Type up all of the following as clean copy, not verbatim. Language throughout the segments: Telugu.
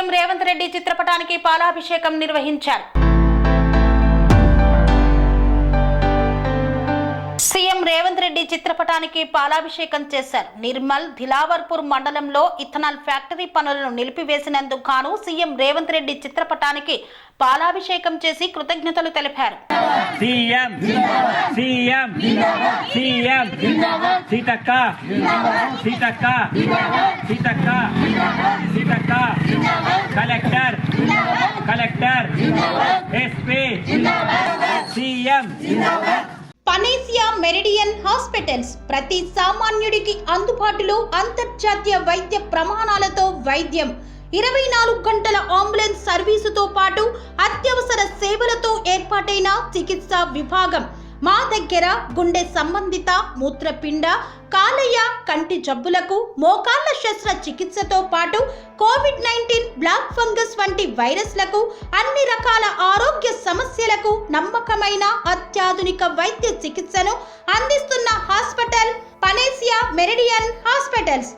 సీఎం రేవంత్ రెడ్డి చిత్రపటానికి పాలాభిషేకం నిర్వహించారు. సీఎం రేవంత్ రెడ్డి చిత్రపటానికి పాలాభిషేకం చేశారు. నిర్మల్ దిలావర్పూర్ మండలంలో ఇథనాల్ ఫ్యాక్టరీ పనులను నిలిపివేసినందుకు గాను సీఎం రేవంత్ రెడ్డి చిత్రపటానికి పాలాభిషేకం చేసి కృతజ్ఞతలు తెలిపారు. CM CM CM Seethakka Seethakka Seethakka Seethakka collector collector SP CM. Panacea Meridian hospitals ప్రతి సామాన్యుడికి అందుబాటులో అంతర్జాతీయ వైద్య ప్రమాణాలతో వైద్యం, 24 గంటల అంబులెన్స్ సర్వీసుతో పాటు అత్యవసర సేవలతో ఏర్పాటైన చికిత్సా విభాగం. మా దగ్గర గుండె సంబంధిత, మూత్రపిండ, కాలేయ, కంటి జబ్బులకు, మోకాళ్ల శస్త్రచికిత్సతో పాటు కోవిడ్-19, బ్లాక్ ఫంగస్ వంటి వైరస్లకు, అన్ని రకాల ఆరోగ్య సమస్యలకు నమ్మకమైన అత్యాధునిక వైద్య చికిత్సను అందిస్తున్న హాస్పిటల్ పనేసియా మెరిడియన్ హాస్పిటల్స్.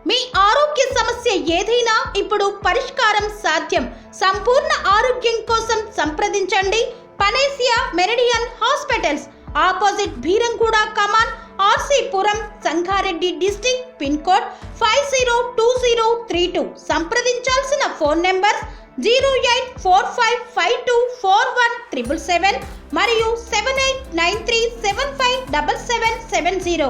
మీ ఆరోగ్య సమస్య ఏదైనా ఇప్పుడు పరిష్కారం సాధ్యం. సంపూర్ణ ఆరోగ్యం కోసం సంప్రదించండి Panacea Meridian hospitals, opposite Bheeramguda Kaman, RC Puram, Sangareddy district, pin code 502032. సంప్రదించాల్సిన ఫోన్ నెంబర్ 0845524177 మరియు 7893757770.